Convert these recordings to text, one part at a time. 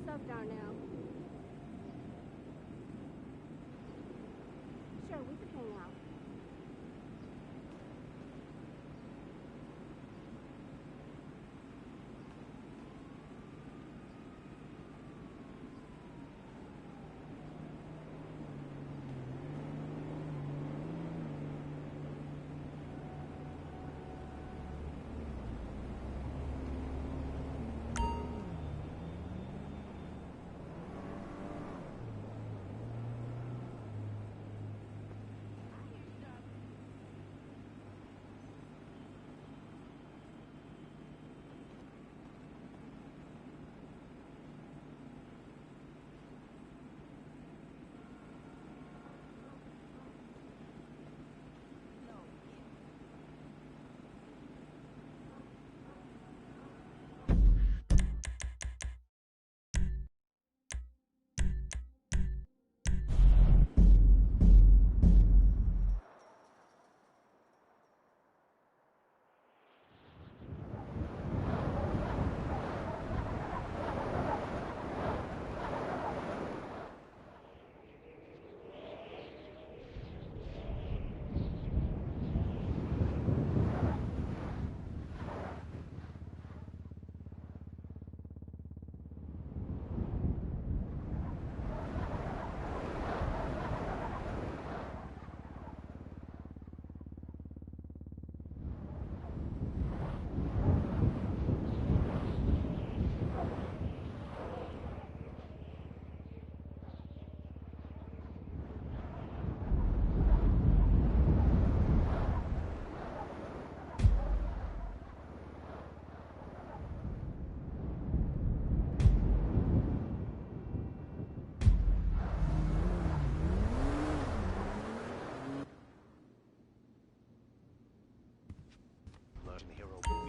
stuff down now. Sure, we could hang out.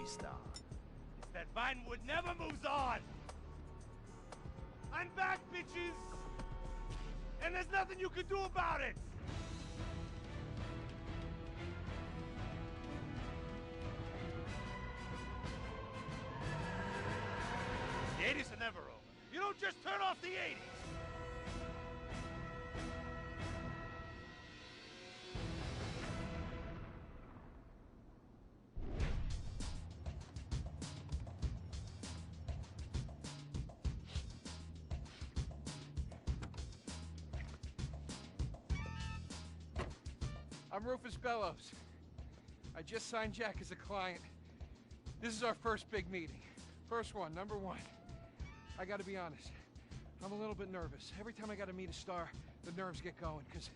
Star. It's that Vinewood never moves on! I'm back, bitches! And there's nothing you can do about it! The 80s are never over. You don't just turn off the 80s! I'm Rufus Bellows. I just signed Jack as a client. This is our first big meeting. First one, number one. I gotta be honest, I'm a little bit nervous. Every time I gotta meet a star, the nerves get going, because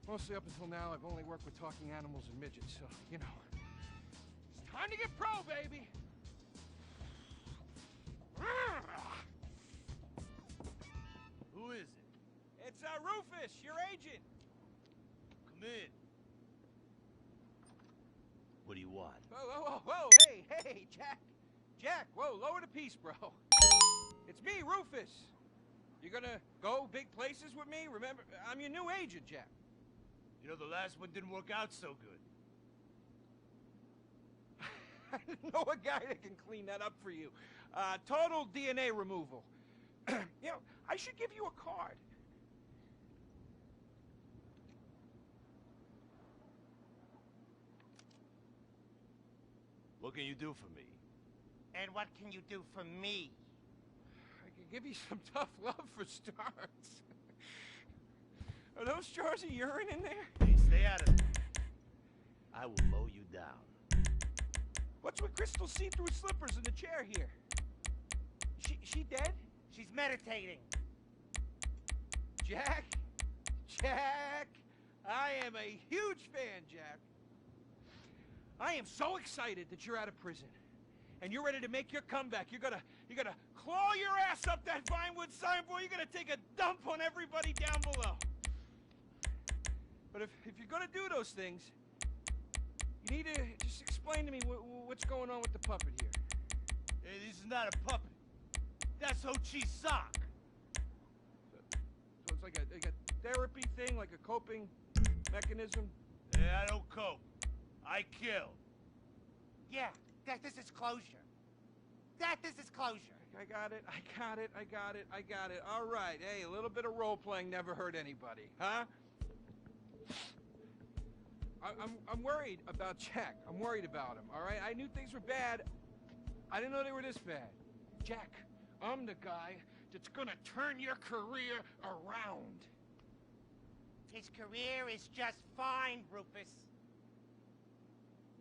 mostly up until now, I've only worked with talking animals and midgets, so, you know. It's time to get pro, baby! Who is it? It's Rufus, your agent. Come in. What do you want? Whoa, hey, Jack, whoa, lower the piece, bro. It's me, Rufus. You gonna go big places with me? Remember, I'm your new agent, Jack. You know, the last one didn't work out so good. I know a guy that can clean that up for you. Total DNA removal. You know, I should give you a card. What can you do for me? And what can you do for me? I can give you some tough love for starts. Are those jars of urine in there? Hey, stay out of it. I will mow you down. What's with Crystal see-through slippers in the chair here? She dead? She's meditating. Jack, I am a huge fan, Jack. I am so excited that you're out of prison. And you're ready to make your comeback. You're gonna claw your ass up that Vinewood signboard. You're gonna take a dump on everybody down below. But if you're gonna do those things, you need to just explain to me what's going on with the puppet here. Hey, this is not a puppet. That's Ho Chi's sock. So it's like a therapy thing, like a coping mechanism? Hey, I don't cope. I kill. Yeah, this is closure. This is closure. I got it. All right, hey, a little bit of role-playing never hurt anybody, huh? I'm worried about Jack. I'm worried about him, all right? I knew things were bad. I didn't know they were this bad. Jack, I'm the guy that's gonna turn your career around. His career is just fine, Rufus.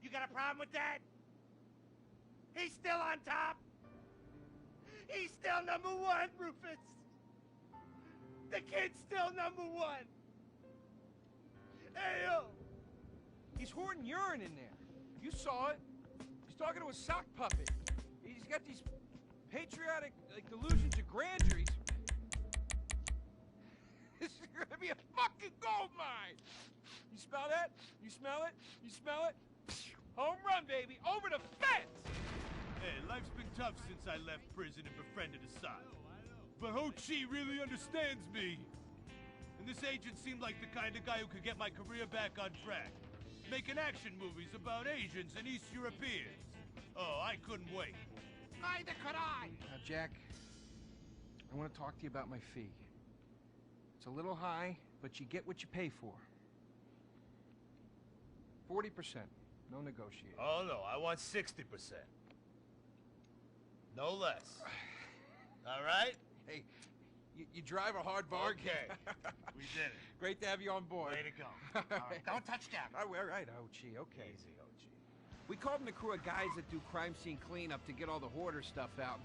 You got a problem with that? He's still on top. He's still number one, Rufus. The kid's still number one. Hey, yo. He's hoarding urine in there. You saw it. He's talking to a sock puppet. He's got these patriotic, delusions of grandeur. This is gonna be a fucking gold mine. You smell that? You smell it? You smell it? Home run, baby. Over the fence. Hey, life's been tough since I left prison and befriended Assad. But Ho Chi really understands me. And this agent seemed like the kind of guy who could get my career back on track. Making action movies about Asians and East Europeans. Oh, I couldn't wait. Neither could I. Now, Jack, I want to talk to you about my fee. It's a little high, but you get what you pay for. 40%. No negotiating. Oh, no, I want 60%. No less. All right? Hey, you drive a hard bargain. Okay. We did it. Great to have you on board. Way to go. All right, don't touch Jack. All right, Ochi, okay. Easy, Ochi. We called in a crew of guys that do crime scene cleanup to get all the hoarder stuff out.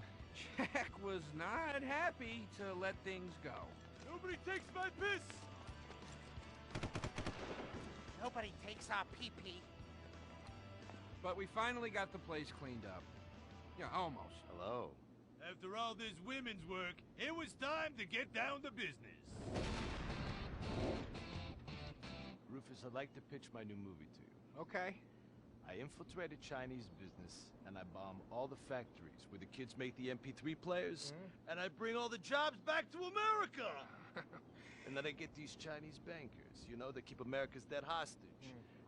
Jack was not happy to let things go. Nobody takes my piss! Nobody takes our pee-pee. But we finally got the place cleaned up. Yeah, almost. Hello. After all this women's work, it was time to get down to business. Rufus, I'd like to pitch my new movie to you. Okay. I infiltrated Chinese business, and I bomb all the factories where the kids make the MP3 players, and I bring all the jobs back to America! And then I get these Chinese bankers, you know, that keep America's debt hostage.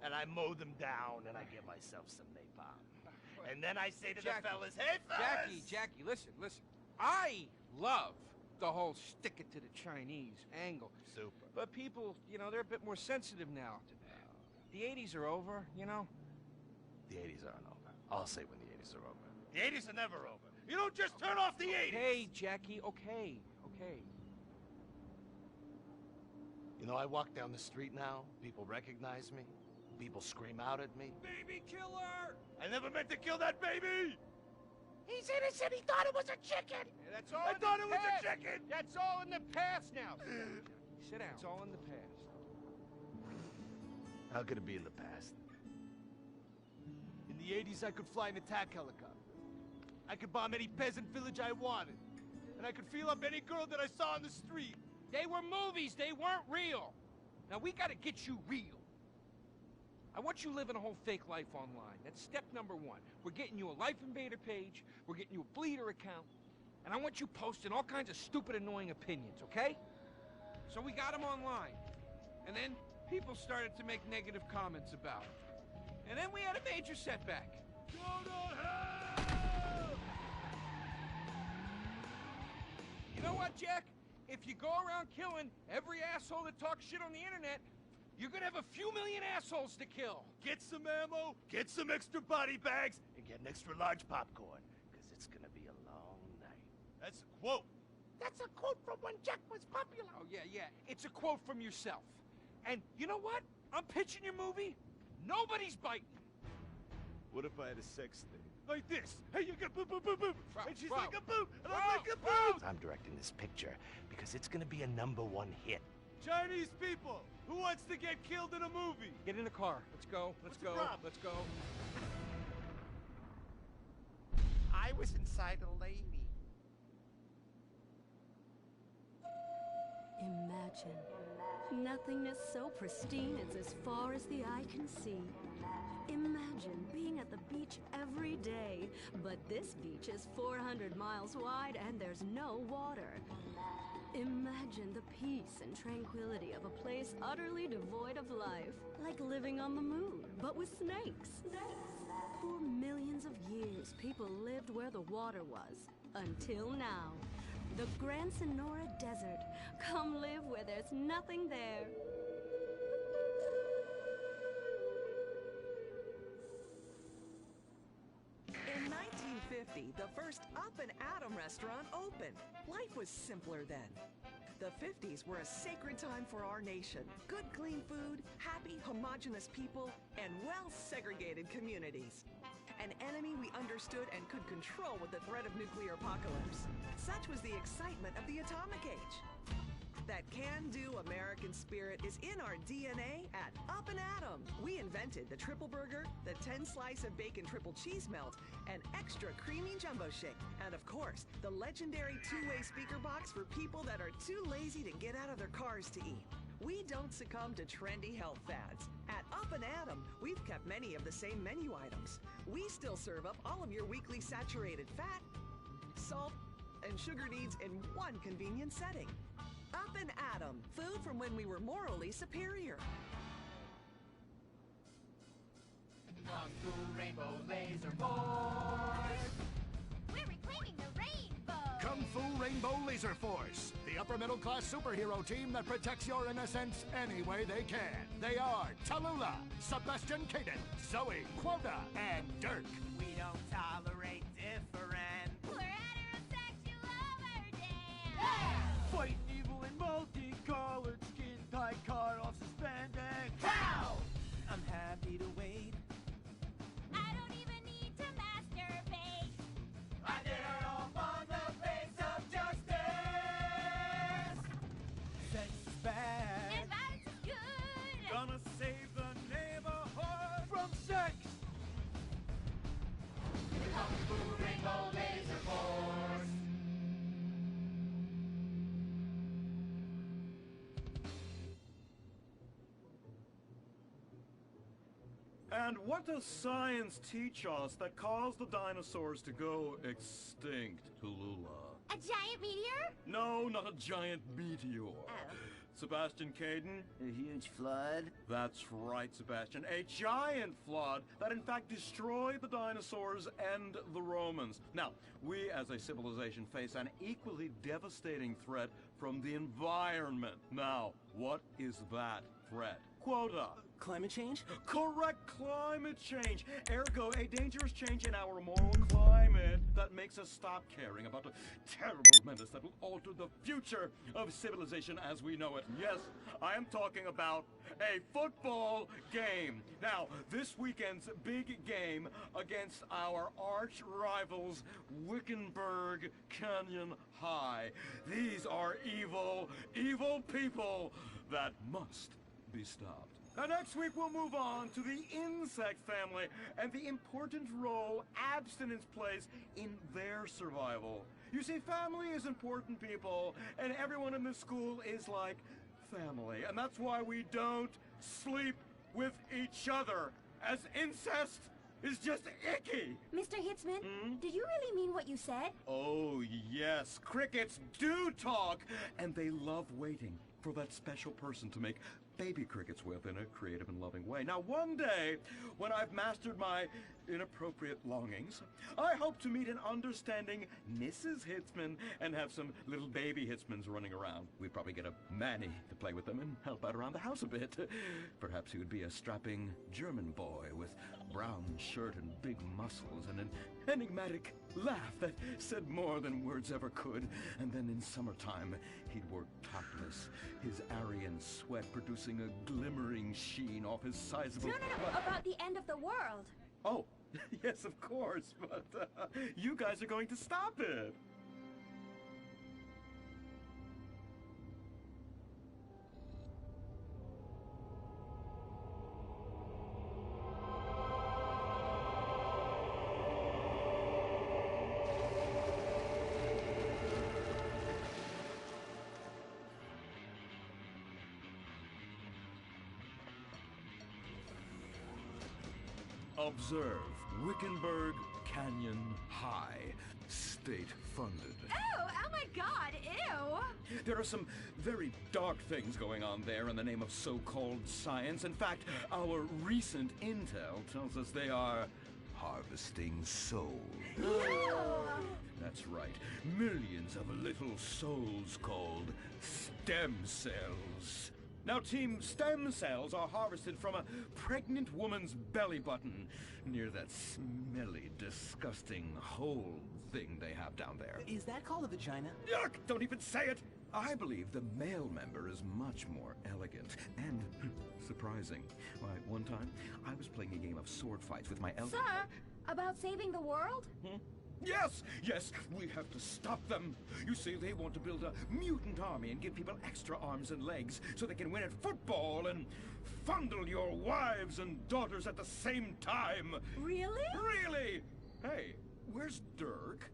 And I mow them down, and I get myself some napalm. And then I say to the fellas, hey, fellas! Jackie, listen. I love the whole stick it to the Chinese angle. Super. But people, you know, they're a bit more sensitive now to that. The 80s are over, you know? The 80s aren't over. I'll say when the 80s are over. The 80s are never over. You don't just turn off the 80s! Hey, Jackie, okay. You know, I walk down the street now, people recognize me, people scream out at me. Baby killer! I never meant to kill that baby! He's innocent. He thought it was a chicken. Yeah, that's all I thought it was a chicken! That's all in the past now. Sit down. It's all in the past. How could it be in the past? In the 80s, I could fly an attack helicopter. I could bomb any peasant village I wanted. And I could feel up any girl that I saw on the street. They were movies. They weren't real. Now, we gotta get you real. I want you living a whole fake life online. That's step number one. We're getting you a Life Invader page. We're getting you a Bleeder account. And I want you posting all kinds of stupid, annoying opinions, okay? So we got them online. And then people started to make negative comments about it. And then we had a major setback. Go to hell! You know what, Jack? If you go around killing every asshole that talks shit on the internet, you're gonna have a few million assholes to kill. Get some ammo, get some extra body bags, and get an extra large popcorn. Because it's gonna be a long night. That's a quote. That's a quote from when Jack was popular. Oh, yeah. It's a quote from yourself. And you know what? I'm pitching your movie. Nobody's biting. What if I had a sex thing? Like this. Hey, you got boop, boop, boop, boop. And she's Bro. like a boop, and I'm like a boop. I'm directing this picture because it's gonna be a #1 hit. Chinese people, who wants to get killed in a movie? Get in the car. Let's go. What's the problem? Let's go. I was inside a lady. Imagine. Nothingness so pristine it's as far as the eye can see. Imagine being at the beach every day, but this beach is 400 miles wide and there's no water. Imagine the peace and tranquility of a place utterly devoid of life, like living on the moon, but with snakes. For millions of years, people lived where the water was, Until now. The Grand Sonora Desert. Come live where there's nothing there. In 1950, the first Up and Atom restaurant opened. Life was simpler then. The 50s were a sacred time for our nation. Good, clean food, happy, homogenous people, and well-segregated communities. An enemy we understood and could control with the threat of nuclear apocalypse. Such was the excitement of the atomic age. That can-do American spirit is in our DNA at Up and Atom. We invented the triple burger, the 10-slice of bacon triple cheese melt, and extra creamy jumbo shake. And of course, the legendary two-way speaker box for people that are too lazy to get out of their cars to eat. We don't succumb to trendy health fads. At Up and Atom, we've kept many of the same menu items. We still serve up all of your weekly saturated fat, salt, and sugar needs in one convenient setting. Up and Atom, food from when we were morally superior. Kung Fu Rainbow Laser Force! We're reclaiming the rainbow! Kung Fu Rainbow Laser Force, the upper middle class superhero team that protects your innocence any way they can. They are Tallulah, Sebastian Caden, Zoe, Quota, and Dirk. We don't tolerate different. We're heterosexual overdance! Fight evil in multicolored skin, tight car off suspended. Pow! I'm happy to wait. I don't even need to masturbate! I did it all on the face of justice! Sex is bad. And violence is good! Gonna save the neighborhood from sex. Kung Fu Rainbow Laser Force! And what does science teach us that caused the dinosaurs to go extinct, Tallulah? A giant meteor? No, not a giant meteor. Sebastian Caden? A huge flood? That's right, Sebastian. A giant flood that in fact destroyed the dinosaurs and the Romans. Now, we as a civilization face an equally devastating threat from the environment. Now, what is that threat? Quota. Climate change? Correct, climate change. Ergo, a dangerous change in our moral climate that makes us stop caring about the terrible menace that will alter the future of civilization as we know it. Yes, I am talking about a football game. Now, this weekend's big game against our arch rivals, Wickenburg Canyon High. These are evil, evil people that must be stopped. Now, next week we'll move on to the insect family and the important role abstinence plays in their survival. You see, family is important, people, and everyone in this school is like family. And that's why we don't sleep with each other, as incest is just icky. Mr. Hitzman, did you really mean what you said? Oh, yes. Crickets do talk, and they love waiting for that special person to make baby crickets with in a creative and loving way. Now, one day, when I've mastered my inappropriate longings, I hope to meet an understanding Mrs. Hitzman and have some little baby Hitzmans running around. We'd probably get a Manny to play with them and help out around the house a bit. Perhaps he would be a strapping German boy with brown shirt and big muscles and an enigmatic laugh that said more than words ever could. And then in summertime, he'd work topless, his Aryan sweat producing a glimmering sheen off his sizable... No, about the end of the world. Oh, yes, of course, but you guys are going to stop it. Observe Wickenburg Canyon High, state-funded. Oh my God, ew! There are some very dark things going on there in the name of so-called science. In fact, our recent intel tells us they are harvesting souls. That's right. Millions of little souls called stem cells. Now, Team Stem Cells are harvested from a pregnant woman's belly button near that smelly, disgusting hole thing they have down there. Is that called a vagina? Yuck! Don't even say it! I believe the male member is much more elegant and surprising. Why, one time, I was playing a game of sword fights with my Sir, about saving the world? Yes, we have to stop them. You see, they want to build a mutant army and give people extra arms and legs so they can win at football and fondle your wives and daughters at the same time. Really? Really? Hey, where's Dirk?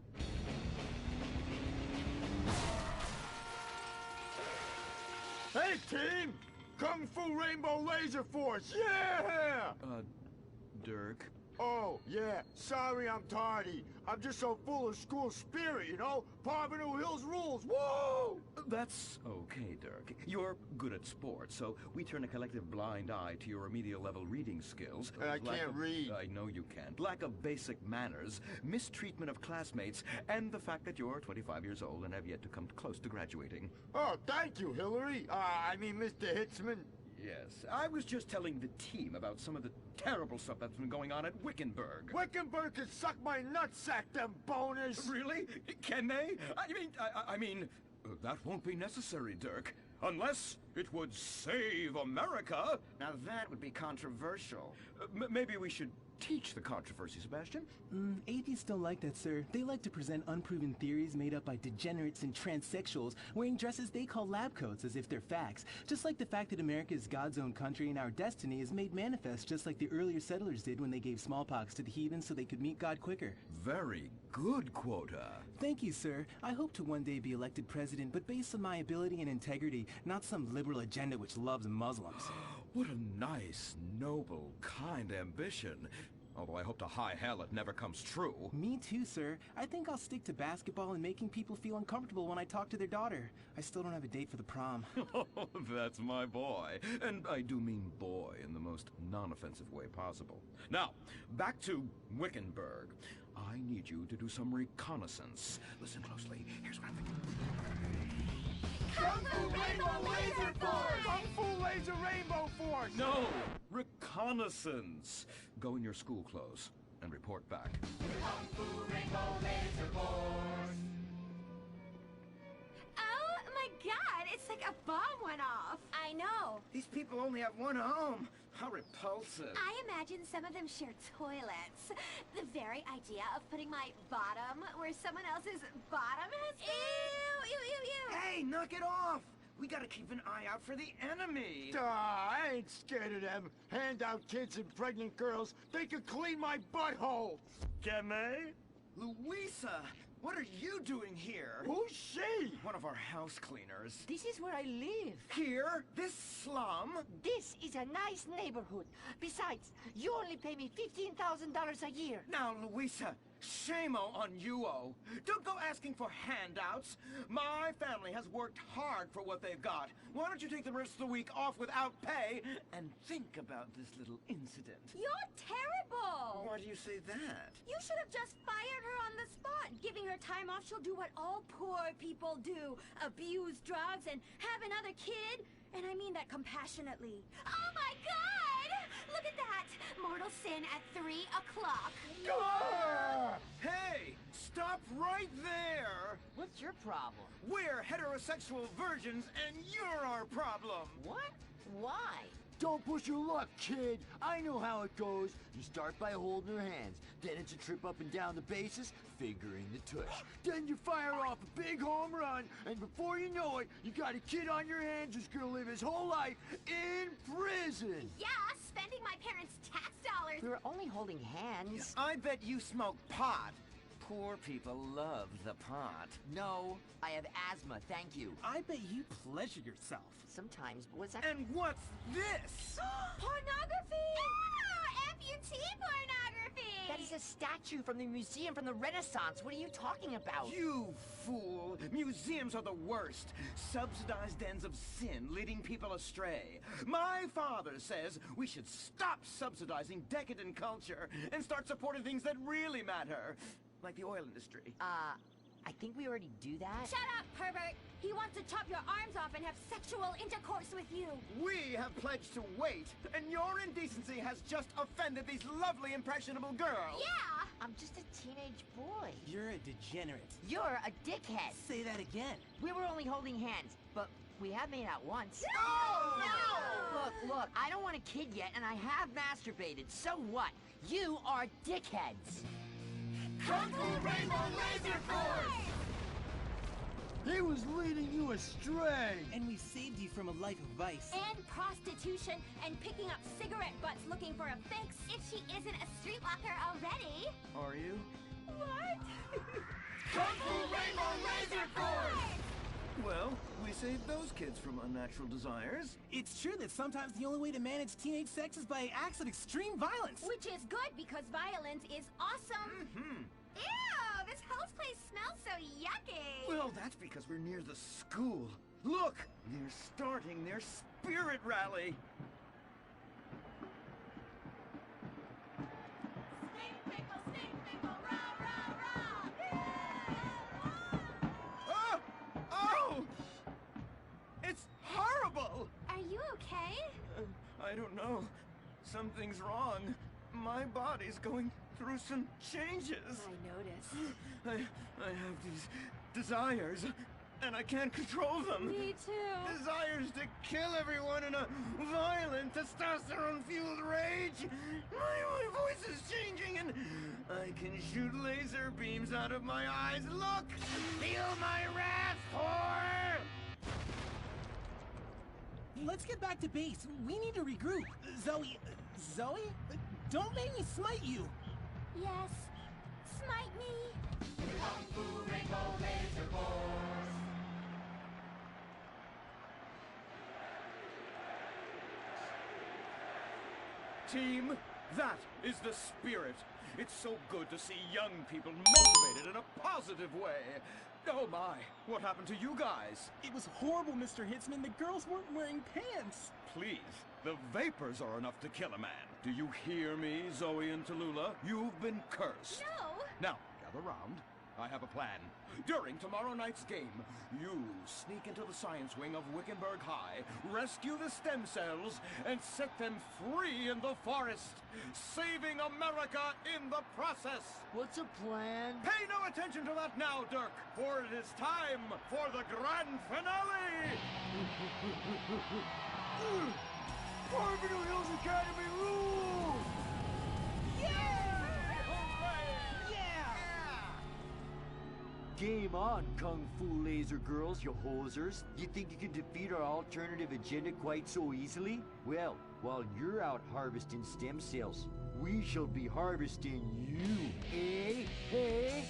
Hey, team! Kung Fu Rainbow Laser Force, yeah! Dirk? Oh, yeah, sorry I'm tardy. I'm just so full of school spirit, you know? Parvenu Hills rules, woo! That's okay, Dirk. You're good at sports, so we turn a collective blind eye to your remedial level reading skills. And I can't read. I know you can't. Lack of basic manners, mistreatment of classmates, and the fact that you're 25 years old and have yet to come close to graduating. Oh, thank you, Hillary. I mean, Mr. Hitzman. Yes, I was just telling the team about some of the terrible stuff that's been going on at Wickenburg. Wickenburg can suck my nutsack, them boners! Really? Can they? I mean, that won't be necessary, Dirk. Unless it would save America. Now that would be controversial. Maybe we should teach the controversy, Sebastian. Atheists don't like that, sir. They like to present unproven theories made up by degenerates and transsexuals wearing dresses they call lab coats as if they're facts. Just like the fact that America is God's own country and our destiny is made manifest just like the earlier settlers did when they gave smallpox to the heathens so they could meet God quicker. Very good, Quota. Thank you, sir. I hope to one day be elected president, but based on my ability and integrity, not some liberal agenda which loves Muslims. What a nice, noble, kind ambition. Although I hope to high hell it never comes true. Me too, sir. I think I'll stick to basketball and making people feel uncomfortable when I talk to their daughter. I still don't have a date for the prom. That's my boy. And I do mean boy in the most non-offensive way possible. Now, back to Wickenburg. I need you to do some reconnaissance. Listen closely. Here's what I'm thinking. Kung Fu Rainbow Laser Force! Kung Fu Laser Rainbow Force! No! Reconnaissance! Go in your school clothes and report back. Kung Fu Rainbow Laser Force. Oh my god, it's like a bomb went off. I know. These people only have one home. How repulsive. I imagine some of them share toilets. The very idea of putting my bottom where someone else's bottom has been. Ew, ew, ew, ew. Hey, knock it off. We gotta keep an eye out for the enemy. I ain't scared of them. Handout kids and pregnant girls. They could clean my butthole. Can they? Louisa, what are you doing here? Who's she? One of our house cleaners. This is where I live. Here? This slum? This is a nice neighborhood. Besides, you only pay me $15,000 a year. Now, Louisa, shame-o on you-o. Don't go asking for handouts. My family has worked hard for what they've got. Why don't you take the rest of the week off without pay and think about this little incident? You're terrible. Why do you say that? You should have just fired her on the spot. Giving her time off, she'll do what all poor people do. Abuse drugs and have another kid. And I mean that compassionately. Oh my god! Look at that! Mortal sin at 3 o'clock. Hey! Stop right there! What's your problem? We're heterosexual virgins, and you're our problem! What? Why? Don't push your luck, kid. I know how it goes. You start by holding her hands. Then it's a trip up and down the bases, fingering the tush. Then you fire off a big home run, and before you know it, you got a kid on your hands who's gonna live his whole life in prison. Yeah, spending my parents' tax dollars. We were only holding hands. I bet you smoke pot. Poor people love the pot. No, I have asthma, thank you. I bet you pleasure yourself. Sometimes, but what's that? And what's this? Pornography! amputee pornography! That is a statue from the museum from the Renaissance. What are you talking about? You fool! Museums are the worst. Subsidized dens of sin, leading people astray. My father says we should stop subsidizing decadent culture and start supporting things that really matter. Like the oil industry. I think we already do that. Shut up, pervert! He wants to chop your arms off and have sexual intercourse with you. We have pledged to wait, and your indecency has just offended these lovely, impressionable girls. Yeah! I'm just a teenage boy. You're a degenerate. You're a dickhead. Say that again. We were only holding hands, but we have made out once. No! Look, I don't want a kid yet, and I have masturbated. So what? You are dickheads. Kung Fu Rainbow Laser Force! He was leading you astray! And we saved you from a life of vice. And prostitution and picking up cigarette butts looking for a fix. If she isn't a streetwalker already. Are you? What? Kung Fu Rainbow Laser Force! Well, we saved those kids from unnatural desires. It's true that sometimes the only way to manage teenage sex is by acts of extreme violence. Which is good because violence is awesome. Ew, this whole place smells so yucky. Well, that's because we're near the school. Look, they're starting their spirit rally. Stink pickle, rah, rah, rah. Oh! Oh! It's horrible! Are you okay? I don't know. Something's wrong. My body's going through some changes. I I noticed. have these desires, and I can't control them. Me too. Desires to kill everyone in a violent, testosterone-fueled rage. My voice is changing, and I can shoot laser beams out of my eyes. Look! Feel my wrath, whore! Let's get back to base. We need to regroup. Zoe? Don't make me smite you. Yes. Smite me. Kung Fu Rainbow Laser Force! Team, that is the spirit. It's so good to see young people motivated in a positive way. Oh my, what happened to you guys? It was horrible, Mr. Hitzman. The girls weren't wearing pants. Please, the vapors are enough to kill a man. Do you hear me, Zoe and Tallulah? You've been cursed. No. Now, gather round. I have a plan. During tomorrow night's game, you sneak into the science wing of Wickenburg High, rescue the stem cells, and set them free in the forest, saving America in the process. What's a plan? Pay no attention to that now, Dirk, for it is time for the grand finale! Orbital Hills Academy rules! Game on, Kung Fu Laser Girls, you hosers. You think you can defeat our alternative agenda quite so easily? Well, while you're out harvesting stem cells, we shall be harvesting you, eh? Hey?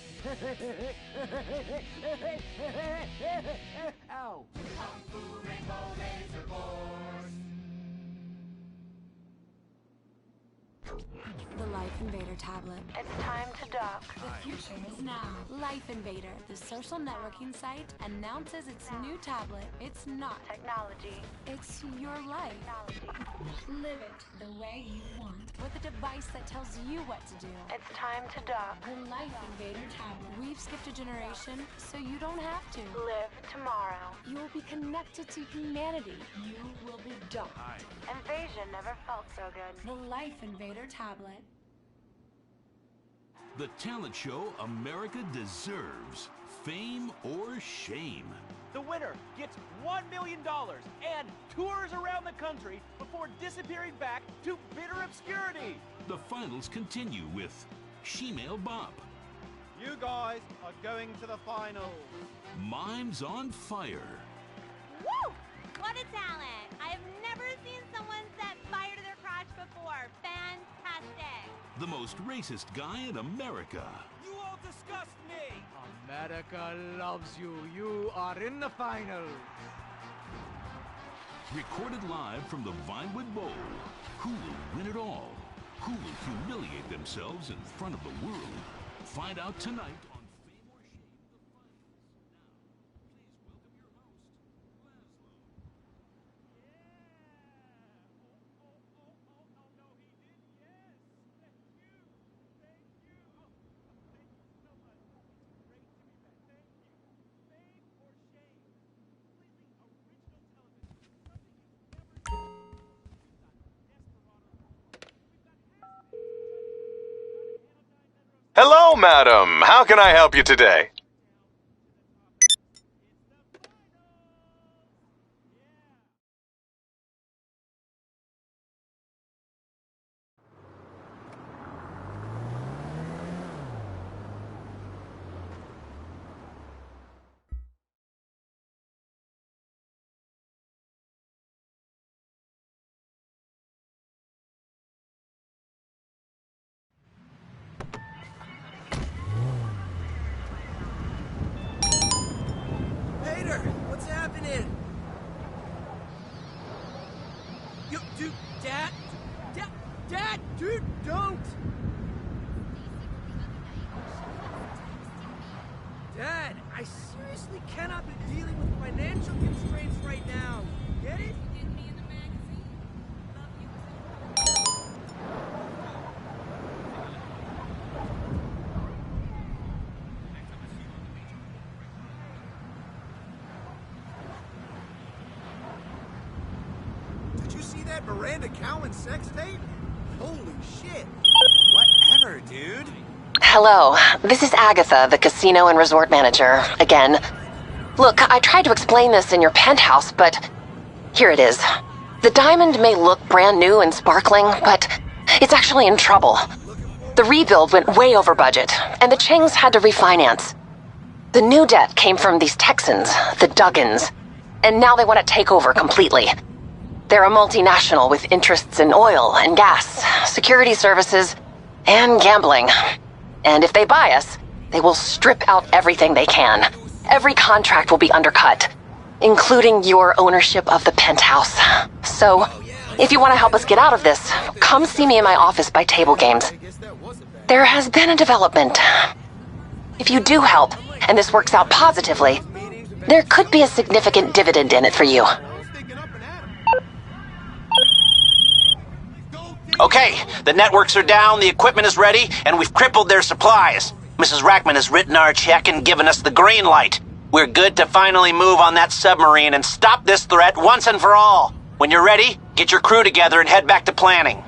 Ow! Kung Fu Rainbow Laser Force! The Life Invader tablet. It's time to dock. The future is now. Life Invader, the social networking site, announces its new tablet. It's not technology. It's your life. Live it the way you want. With a device that tells you what to do. It's time to dock. The Life Invader tablet. We've skipped a generation, so you don't have to. Live tomorrow. You will be connected to humanity. You will be docked. Invasion never felt so good. The Life Invader tablet. The talent show America deserves. Fame or shame. The winner gets $1 million and tours around the country before disappearing back to bitter obscurity. The finals continue with Shemale Bop. You guys are going to the finals. Mimes on Fire. Woo! What a talent! I have never seen someone set fire to their crotch before. Fantastic! The most racist guy in America. You all disgust me! America loves you. You are in the finals. Recorded live from the Vinewood Bowl. Who will win it all? who will humiliate themselves in front of the world? Find out tonight on Fame or Shame, the Hello, madam. How can I help you today? What's happening? Yo, dude, Dad, dude, don't! Dad, I seriously cannot be dealing with financial constraints right now. Get it? That Miranda Cowan sex tape? Holy shit. Whatever, dude. Hello, this is Agatha, the casino and resort manager, again. Look, I tried to explain this in your penthouse, but here it is. The diamond may look brand new and sparkling, but it's actually in trouble. The rebuild went way over budget, and the Chengs had to refinance. The new debt came from these Texans, the Duggans, and now they want to take over completely. They're a multinational with interests in oil and gas, security services, and gambling. And if they buy us, they will strip out everything they can. Every contract will be undercut, including your ownership of the penthouse. So, if you want to help us get out of this, come see me in my office by table games. There has been a development. If you do help, and this works out positively, there could be a significant dividend in it for you. Okay, the networks are down, the equipment is ready, and we've crippled their supplies. Mrs. Rackman has written our check and given us the green light. We're good to finally move on that submarine and stop this threat once and for all. When you're ready, get your crew together and head back to planning.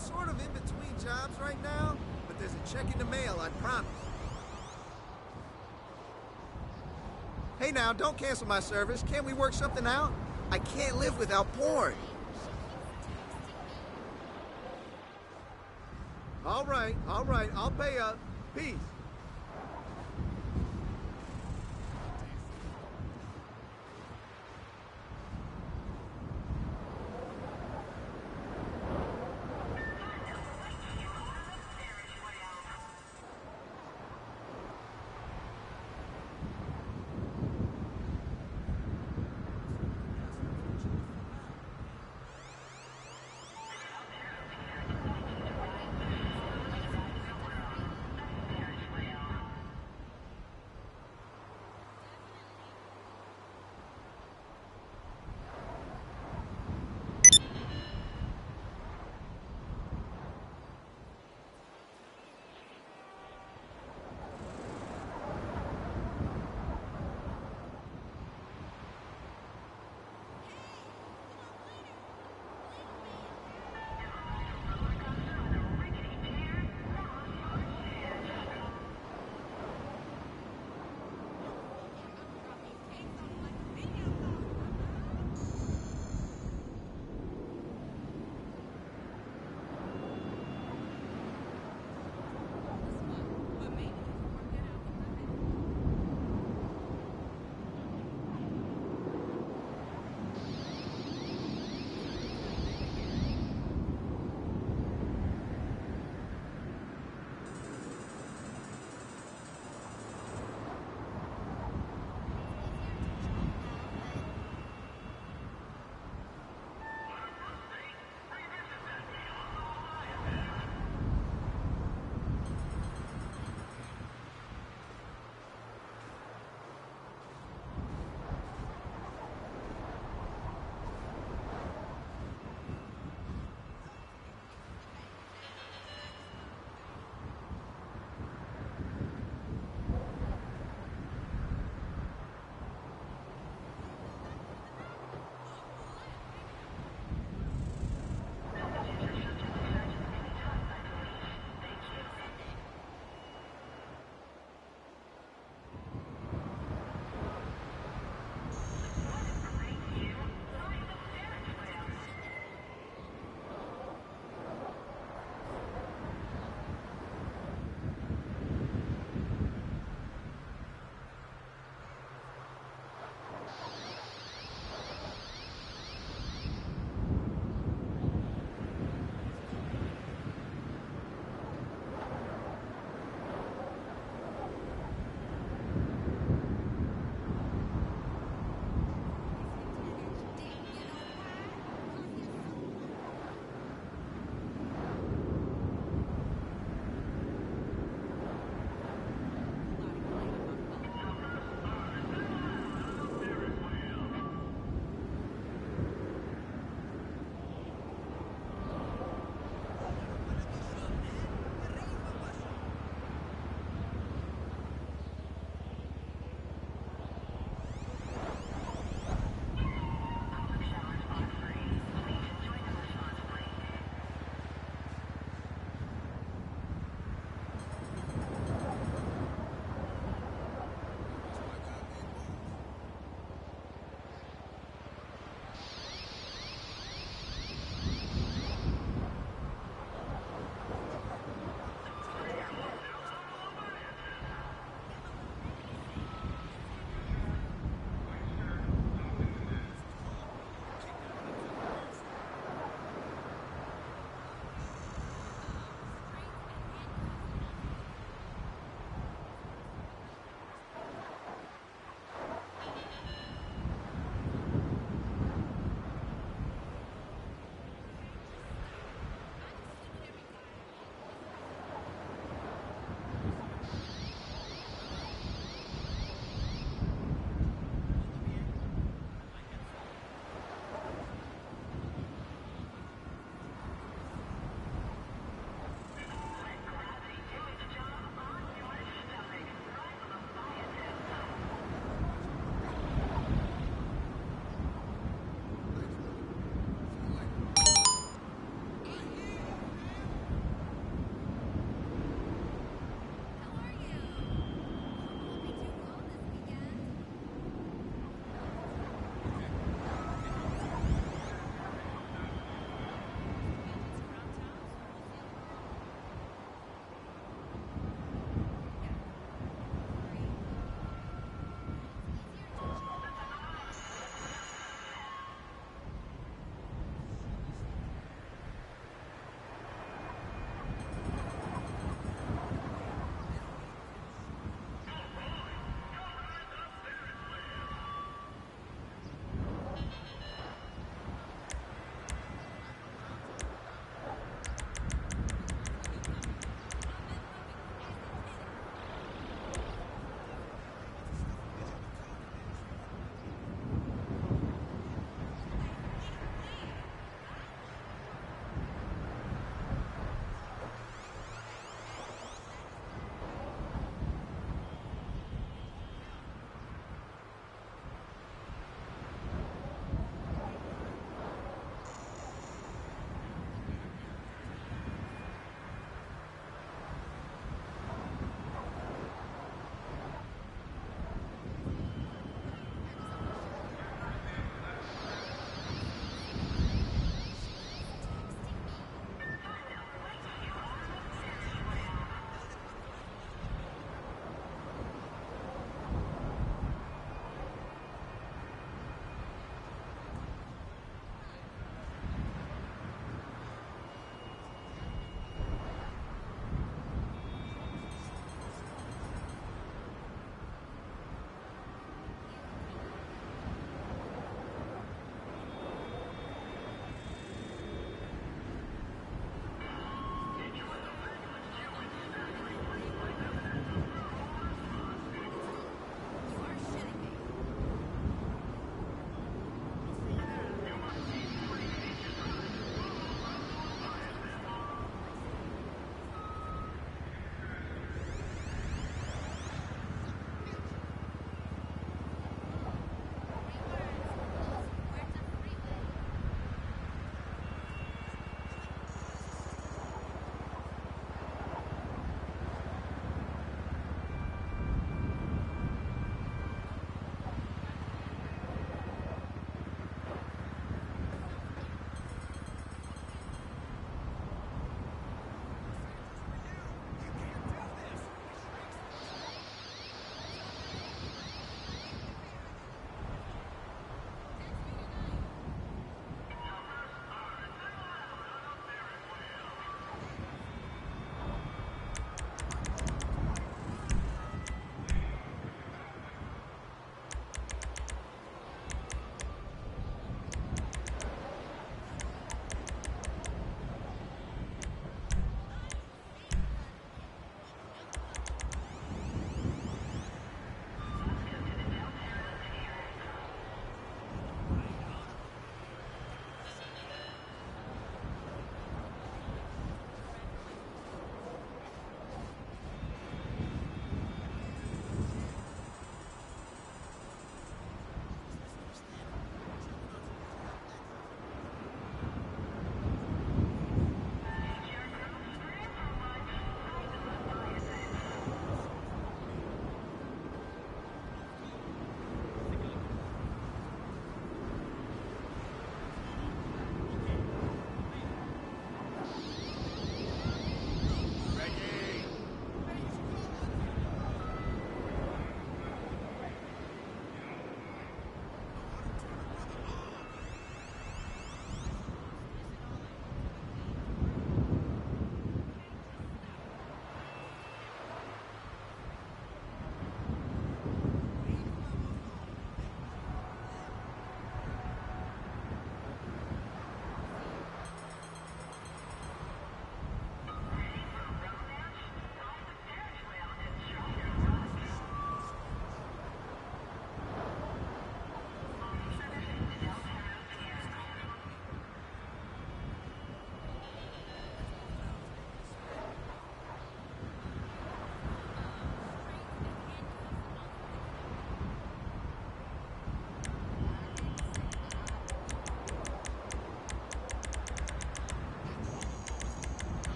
sort of in between jobs right now, but there's a check in the mail, I promise. Hey now, don't cancel my service. Can't we work something out? I can't live without porn. All right, I'll pay up. Peace.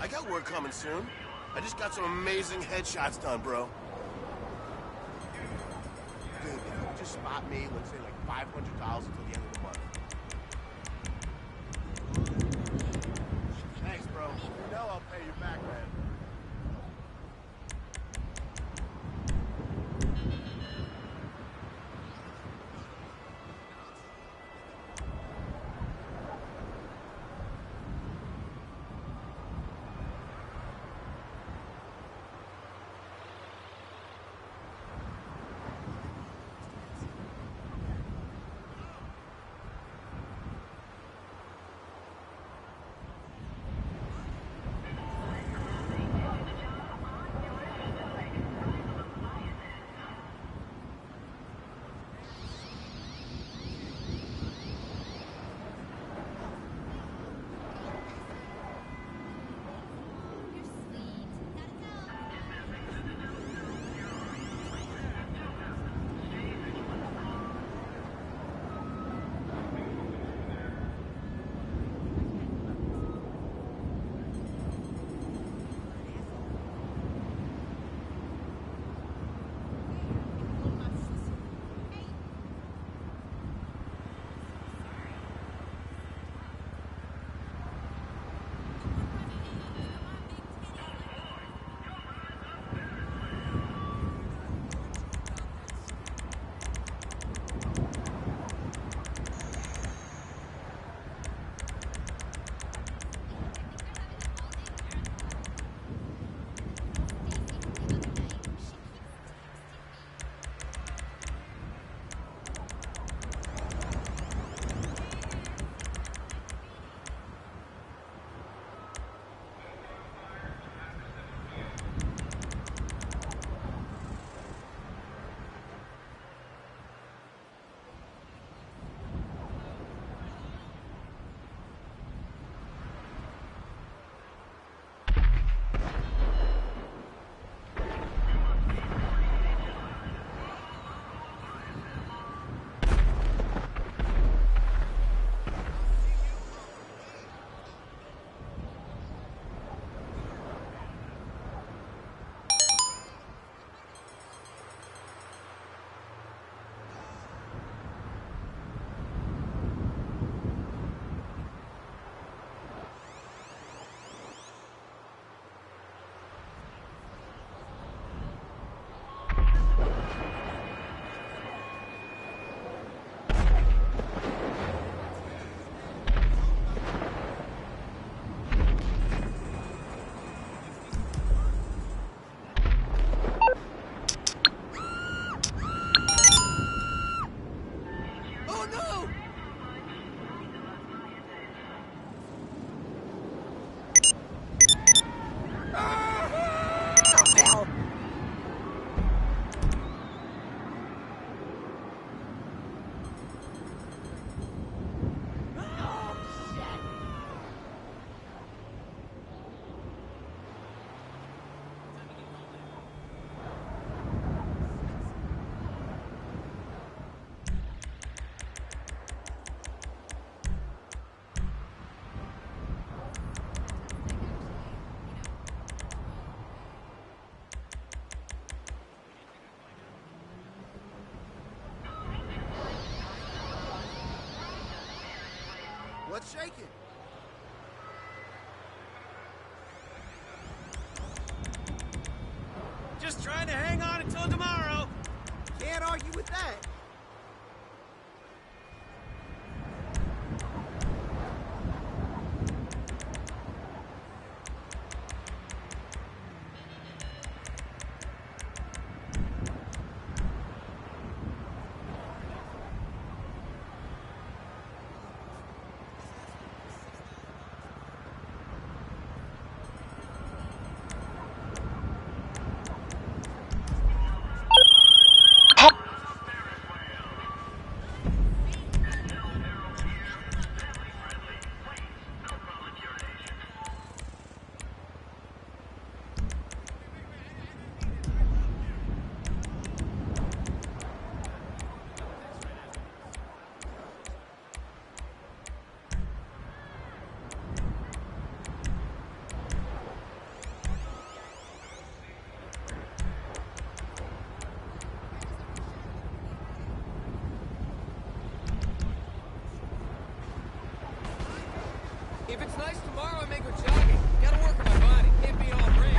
I got work coming soon. I just got some amazing headshots done, bro. Dude, if you would just spot me, let's say like $500 until the end of the month. Thanks, bro. You know I'll pay you back, man. What's shaking? Just trying to hang on until tomorrow. Can't argue with that. If it's nice tomorrow, I may go jogging. Gotta work on my body. Can't be all rain.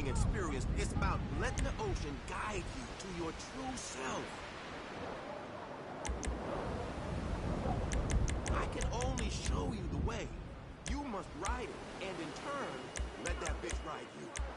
being experienced. It's about letting the ocean guide you to your true self. I can only show you the way. You must ride it, and in turn, let that bitch ride you.